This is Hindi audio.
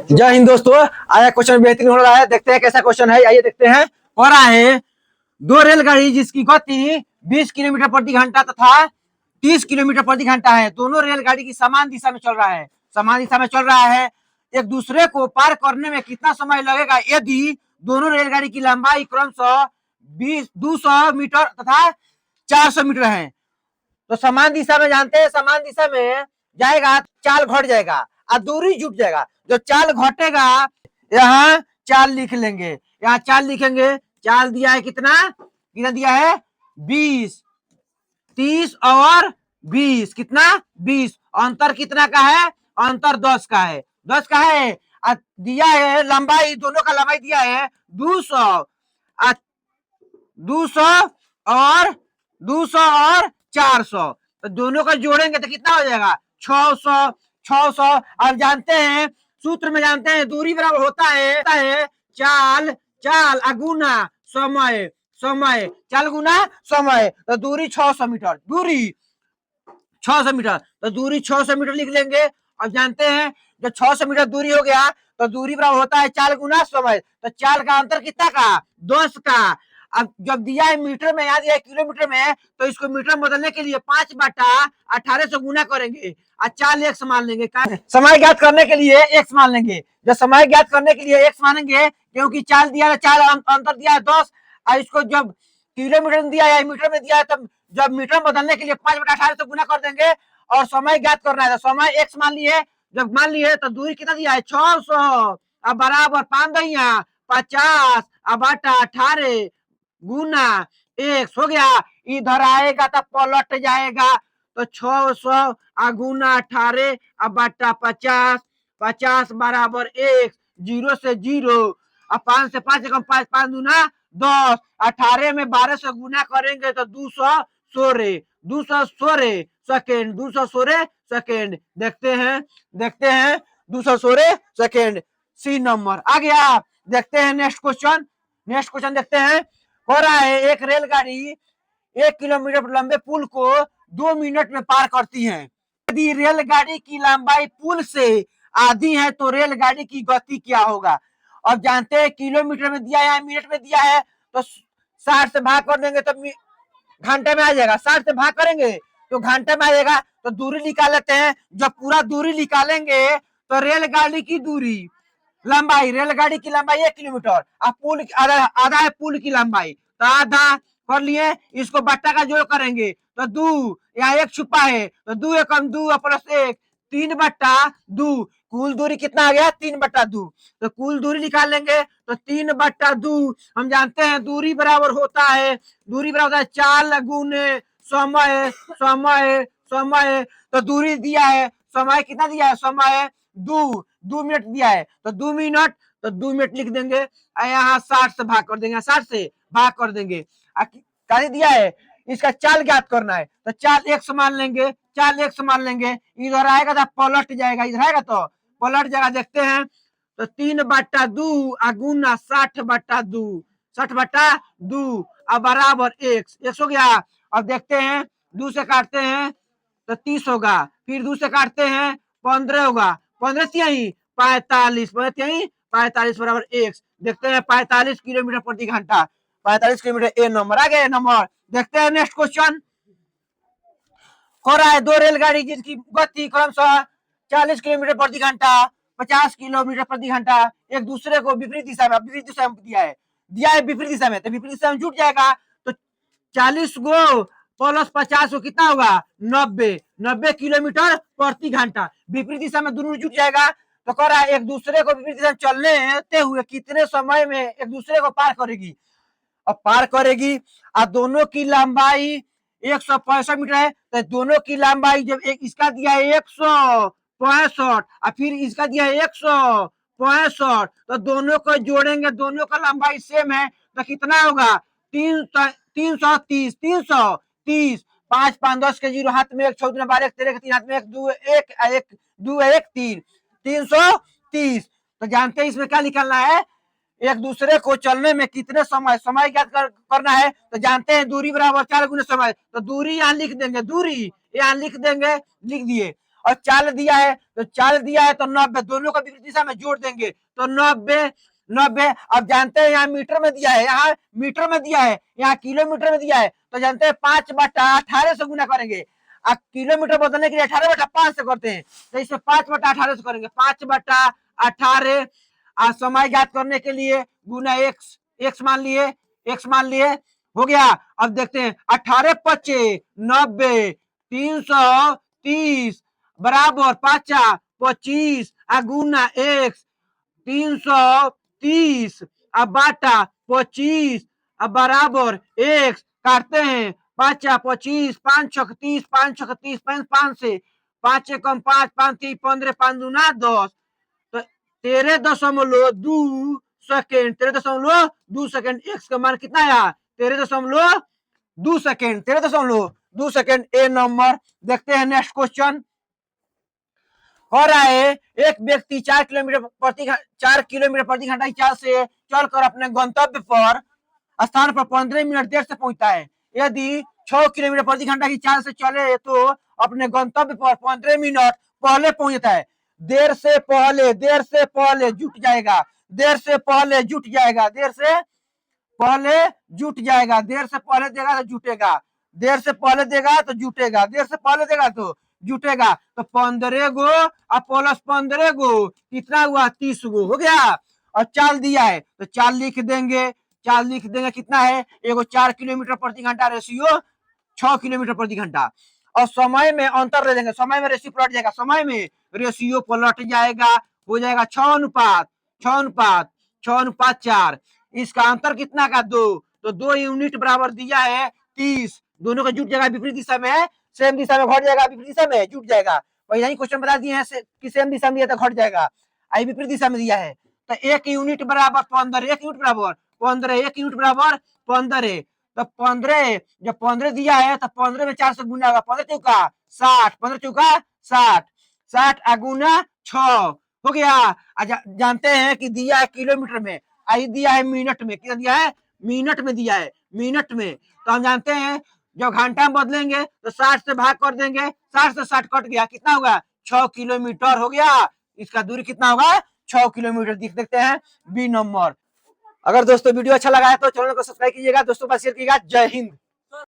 जय हिंद दोस्तों। आया क्वेश्चन बेहतरीन हो रहा है, देखते हैं कैसा क्वेश्चन है। आइए देखते हैं। हो रहा है दो रेलगाड़ी जिसकी गति 20 किलोमीटर प्रति घंटा तथा 30 किलोमीटर प्रति घंटा है, दोनों रेलगाड़ी की समान दिशा में चल रहा है। समान दिशा में चल रहा है, एक दूसरे को पार करने में कितना समय लगेगा यदि दोनों रेलगाड़ी की लंबाई क्रमशः 200 मीटर तथा 400 मीटर है। तो समान दिशा में जानते हैं, समान दिशा में जाएगा चाल घट जाएगा और दूरी जुट जाएगा। जो चाल घटेगा यहाँ चाल लिख लेंगे, यहाँ चाल लिखेंगे। चाल दिया है कितना कितना दिया है 20, 30 और 20, कितना 20। अंतर कितना का है, अंतर 10 का है, 10 का है। दिया है लंबाई, दोनों का लंबाई दिया है 200, 200 और 200 और 400, तो दोनों का जोड़ेंगे तो कितना हो जाएगा 600। 600 अब जानते हैं, सूत्र में जानते हैं दूरी बराबर होता है चाल, चाल अगुना समय, समय चाल गुना समय। तो दूरी 600 मीटर, दूरी 600 मीटर, तो दूरी 600 मीटर लिख लेंगे। अब जानते हैं जब 600 मीटर दूरी हो गया तो दूरी बराबर होता है चाल गुना समय। तो चाल का अंतर कितना का 10 का। अब जब दिया है मीटर में, यहाँ दिया है किलोमीटर में, तो इसको मीटर में बदलने के लिए 5/18 से गुना करेंगे और चाल एक्स मान लेंगे। समय ज्ञात करने के लिए एक्स मान लेंगे। जब समय ज्ञात करने के लिए एक्स मानेंगे, क्योंकि चाल दिया है, चाल अंतर दिया है 10, और इसको जब किलोमीटर में दिया है मीटर में दिया है, तब जब मीटर बदलने के लिए 5/18 से गुना कर देंगे और समय ज्ञात करना है। तो समय एक्स मान लिए, जब मान लिए तो दूरी कितना दिया है 600, अब बराबर 5 दैया 50 अब 18 गुना एक हो गया। इधर आएगा तो पलट जाएगा, तो 600 गुना 18 अब बटा 50, 50 बराबर 1, 0 से 0, अब 5 से 5 कम 5, 5 दूना 10, 18 में 12 से गुना करेंगे तो 216, 216 सेकेंड, 216 सेकेंड। देखते हैं, देखते हैं 216 सेकेंड, सी नंबर आ गया। देखते हैं नेक्स्ट क्वेश्चन, नेक्स्ट क्वेश्चन देखते हैं। हो रहा है एक रेलगाड़ी 1 किलोमीटर लंबे पुल को 2 मिनट में पार करती है। यदि रेलगाड़ी की लंबाई पुल से आधी है तो रेलगाड़ी की गति क्या होगा। अब जानते हैं किलोमीटर में दिया है, मिनट में दिया है, तो 60 से भाग कर देंगे तो घंटे में आ जाएगा। 60 से भाग करेंगे तो घंटे में आ जाएगा। तो दूरी निकाल लेते हैं। जब पूरा दूरी निकालेंगे तो रेलगाड़ी की दूरी, लंबाई, रेलगाड़ी की लंबाई 1 किलोमीटर, अब पुल आधा आधा है पुल की लंबाई, तो आधा कर लिए। इसको बट्टा का जोड़ करेंगे तो 2, यहाँ 1 छुपा है तो 2 एकम 2 प्लस 1, 3/2। कुल दूरी कितना आ गया 3/2। तो कुल दूरी निकाल लेंगे तो 3/2। हम जानते हैं दूरी बराबर होता है, दूरी बराबर होता है चाल गुने समय, समय समय। तो दूरी दिया है, समय कितना दिया है, समय 2 मिनट दिया है, तो 2 मिनट, तो 2 मिनट लिख देंगे। यहाँ 60 से भाग कर देंगे, 60 से भाग कर देंगे। क्या दिया है, इसका चाल ज्ञात करना है, तो चाल एक समान लेंगे, चाल एक समान लेंगे। इधर आएगा तो पलट जाएगा, इधर आएगा तो पलट जाएगा। देखते हैं तो 3/2 गुना 60/2, 60/2 अब बराबर 1 हो गया। अब देखते हैं 2 से काटते हैं तो 30 होगा, फिर 2 से काटते हैं 15 होगा, 15 से 45, 45 बराबर 1। देखते हैं 45 किलोमीटर प्रति घंटा, 45 किलोमीटर। ए नंबर आ गया नंबर। देखते हैं नेक्स्ट क्वेश्चन। हो रहा है दो रेलगाड़ी जिसकी गति क्रमशः 40 किलोमीटर प्रति घंटा, 50 किलोमीटर प्रति घंटा एक दूसरे को विपरीत दिशा में दिया है, विपरीत दिशा में, तो विपरीत दिशा में जुट जाएगा। तो 40 गो प्लस 50 को कितना होगा 90 किलोमीटर प्रति घंटा, विपरीत दिशा में दोनों जुट जाएगा। तो कह रहा है एक दूसरे को विपरीत दिशा में चलने हुए कितने समय में एक दूसरे को पार करेगी। अब पार करेगी और दोनों की लंबाई 165 मीटर है, तो दोनों की लंबाई जब एक इसका दिया है 165 और फिर इसका दिया है 165, तो दोनों को जोड़ेंगे, दोनों का लंबाई सेम है, तो कितना होगा 330, 330। 5 5 10 के 0 हाथ में 1, 14 12 1 13 3 हाथ में 1 2 1 1 2 1 3, 330। तो जानते हैं इसमें क्या निकलना है, एक दूसरे को चलने में कितने समय ज्ञात करना है। तो जानते हैं दूरी बराबर 4 गुना समय, तो दूरी यहाँ लिख देंगे, दूरी यहाँ लिख देंगे, लिख दिए। और चाल दिया है तो 90, दोनों का विपरीत दिशा में जोड़ देंगे तो 90। अब जानते हैं यहाँ मीटर में दिया है, यहाँ मीटर में दिया है, यहाँ किलोमीटर में दिया है, तो जानते हैं 5/18 से गुना करेंगे। अब किलोमीटर बदलने के लिए 18/5 से करते हैं, तो इसमें 5/18 से करेंगे, 5/18। समय ज्ञात करने के लिए गुना एक्स मान लिए, हो गया। अब देखते हैं 18×5 90, 330 बराबर 5×25 गुना एक्स 330 अब बाटा 25 अब बराबर एक्स। काटते हैं 5×25 5×6 = 30, 5×6 = 30, 5 से 5 कम 5, 5 3 15, 5 दूना 10, तो 13.2 सेकेंड, 13.2 सेकेंड। एक्स का मान कितना आया? 13.2 सेकेंड, 13.2 सेकेंड। ए नंबर। देखते हैं नेक्स्ट क्वेश्चन। हो रहा है एक व्यक्ति 4 किलोमीटर प्रति घंटा की चाल से चलकर अपने गंतव्य पर स्थान पर 15 मिनट देर से पहुंचता है। यदि 6 किलोमीटर प्रति घंटा की चाल से चले तो अपने गंतव्य पर 15 मिनट पहले पहुंचता है। देर से पहले जुट जाएगा, देर से पहले जुट जाएगा, देर से पहले जुट जाएगा, देर से पहले देगा तो जुटेगा, देर से पहले देगा तो जुटेगा, देर से पहले देगा तो जुटेगा। तो 15 गो और प्लस 15 गो कितना हुआ? 30 गो हो गया। और चाल दिया है तो चाल लिख देंगे, कितना है? एगो 4 किलोमीटर प्रति घंटा रेशियो 6 किलोमीटर प्रति घंटा। और समय में अंतर ले देंगे, समय में रेशियो पलट जाएगा, समय में रेशियो पलट जाएगा, हो जाएगा 6:4। इसका अंतर कितना का? 2, तो 2 यूनिट बराबर दिया है 30। दोनों का जुट जाएगा विपरीत दिशा में, सेम दिशा में घट जाएगा, विपरीत दिशा में जुट जाएगा। वही यही क्वेश्चन बता दिए हैं कि सेम दिशा में दिया तो घट जाएगा, आई विपरीत दिशा में दिया है। तो 1 यूनिट बराबर 15, 1 यूनिट बराबर 15, 1 यूनिट बराबर 15। तो 15, जब 15 दिया है तो 15 में 4 से गुना होगा, 15 चौका 60, 15 चौका 60, 60 गुना 6 हो गया। जानते हैं कि दिया है किलोमीटर में, आई दिया है मिनट में, कितना दिया है? मिनट में दिया है, मिनट में। तो हम जानते हैं जब घंटा में बदलेंगे तो 60 से भाग कर देंगे, 60 से 60 कट गया, कितना होगा? 6 किलोमीटर हो गया। इसका दूरी कितना होगा? 6 किलोमीटर। देखते हैं बी नंबर। अगर दोस्तों वीडियो अच्छा लगा है तो चैनल को सब्सक्राइब कीजिएगा, दोस्तों का शेयर कीजिएगा। जय हिंद।